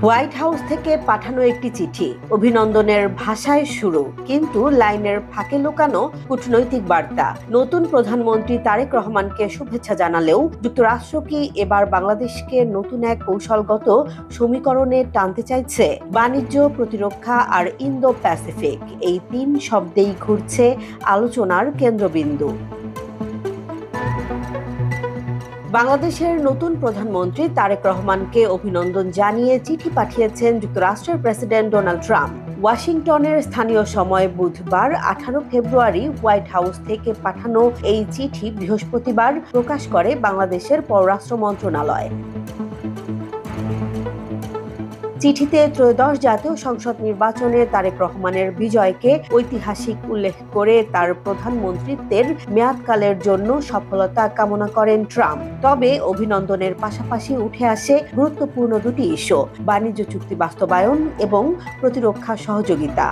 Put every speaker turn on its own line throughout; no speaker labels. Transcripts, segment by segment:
White house থেকে পাঠানো একটি চিঠি অভিনন্দনের ভাষায় শুরু, কিন্তু লাইনের ফাঁকে লুকানো কূটনৈতিক বার্তা। নতুন প্রধানমন্ত্রী তারেক রহমানকে শুভেচ্ছা জানালেও যুক্তরাষ্ট্র কি এবার বাংলাদেশকে নতুন এক কৌশলগত সমীকরণে টানতে চাইছে? বাণিজ্য, প্রতিরক্ষা আর ইন্দো প্যাসিফিক, এই তিন শব্দেই ঘুরছে আলোচনার কেন্দ্রবিন্দু। বাংলাদেশের নতুন প্রধানমন্ত্রী তারেক রহমানকে অভিনন্দন জানিয়ে চিঠি পাঠিয়েছেন যুক্তরাষ্ট্রের প্রেসিডেন্ট ডোনাল্ড ট্রাম্প। ওয়াশিংটনের স্থানীয় সময় বুধবার 18 ফেব্রুয়ারি হোয়াইট হাউস থেকে পাঠানো এই চিঠি বৃহস্পতিবার প্রকাশ করে বাংলাদেশের পররাষ্ট্র মন্ত্রণালয়। চিঠিতে ত্রয়োদশ জাতীয় সংসদ নির্বাচনে তারেক রহমানের বিজয়কে ঐতিহাসিক উল্লেখ করে তার প্রধানমন্ত্রীত্বের মেয়াদকালের জন্য সফলতা কামনা করেন ট্রাম্প। তবে অভিনন্দনের পাশাপাশি উঠে আসে গুরুত্বপূর্ণ দুটি ইস্যু: বাণিজ্য চুক্তি বাস্তবায়ন এবং প্রতিরক্ষা সহযোগিতা।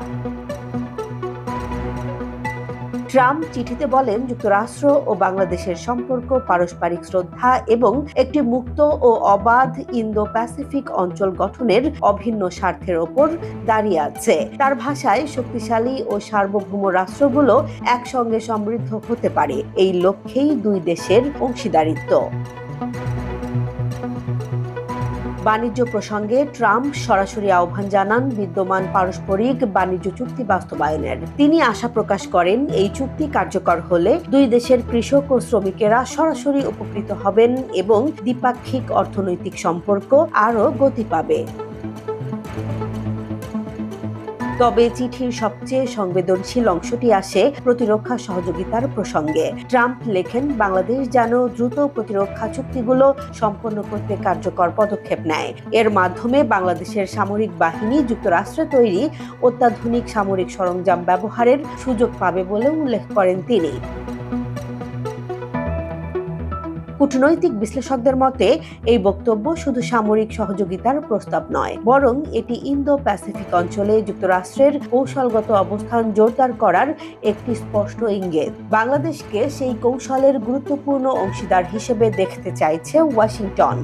ট্রাম্প চিঠিতে বলেন, যুক্তরাষ্ট্র ও বাংলাদেশের সম্পর্ক পারস্পরিক শ্রদ্ধা এবং একটি মুক্ত ও অবাধ ইন্দো প্যাসিফিক অঞ্চল গঠনের অভিন্ন স্বার্থের ওপর দাঁড়িয়ে আছে। তার ভাষায়, শক্তিশালী ও সার্বভৌম রাষ্ট্রগুলো একসঙ্গে সমৃদ্ধ হতে পারে, এই লক্ষ্যেই দুই দেশের অংশীদারিত্ব। বাণিজ্য প্রসঙ্গে ট্রাম্প সরাসরি আহ্বান জানান বিদ্যমান পারস্পরিক বাণিজ্য চুক্তি বাস্তবায়নের। তিনি আশা প্রকাশ করেন, এই চুক্তি কার্যকর হলে দুই দেশের কৃষক ও শ্রমিকেরা সরাসরি উপকৃত হবেন এবং দ্বিপাক্ষিক অর্থনৈতিক সম্পর্ক আরও গতি পাবে। তবে চিঠির সবচেয়ে সংবেদনশীল অংশটি আসে প্রতিরক্ষা সহযোগিতার প্রসঙ্গে। ট্রাম্প লেখেন, বাংলাদেশ যেন দ্রুত প্রতিরক্ষা চুক্তিগুলো সম্পন্ন করতে কার্যকর পদক্ষেপ নেয়। এর মাধ্যমে বাংলাদেশের সামরিক বাহিনী যুক্তরাষ্ট্রে তৈরি অত্যাধুনিক সামরিক সরঞ্জাম ব্যবহারের সুযোগ পাবে বলে উল্লেখ করেন তিনি। কূটনৈতিক বিশ্লেষকদের মতে, এই বক্তব্য শুধু সামরিক সহযোগিতার প্রস্তাব নয়, বরং এটি ইন্দো প্যাসিফিক অঞ্চলে যুক্তরাষ্ট্রের কৌশলগত অবস্থান জোরদার করার একটি স্পষ্ট ইঙ্গিত। বাংলাদেশকে সেই কৌশলের গুরুত্বপূর্ণ অংশীদার হিসেবে দেখতে চাইছে ওয়াশিংটন।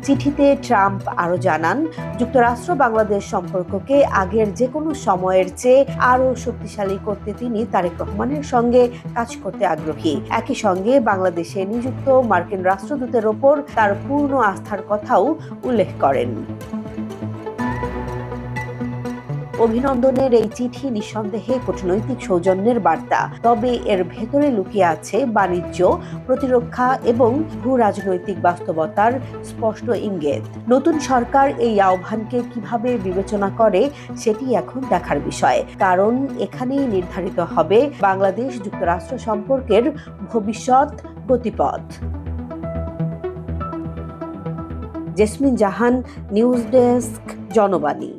চিঠিতে ট্রাম্প আরও জানান, যুক্তরাষ্ট্র বাংলাদেশ সম্পর্ককে আগের যে কোনো সময়ের চেয়ে আরও শক্তিশালী করতে তিনি তারেক রহমানের সঙ্গে কাজ করতে আগ্রহী। একই সঙ্গে বাংলাদেশে নিযুক্ত মার্কিন রাষ্ট্রদূতের ওপর তার পূর্ণ আস্থার কথাও উল্লেখ করেন। অভিনন্দনের এই চিঠি নিঃসন্দেহে কূটনৈতিক সৌজন্যের বার্তা, তবে এর ভেতরে লুকিয়ে আছে বাণিজ্য, প্রতিরক্ষা এবং ভূ-রাজনৈতিক বাস্তবতার স্পষ্ট ইঙ্গিত। নতুন সরকার এই আহ্বানকে কিভাবে বিবেচনা করে সেটি এখন দেখার বিষয়, কারণ এখানেই নির্ধারিত হবে বাংলাদেশ যুক্তরাষ্ট্র সম্পর্কের ভবিষ্যৎ গতিপথ। জেসমিন জাহান, নিউজ ডেস্ক, জনবাণী।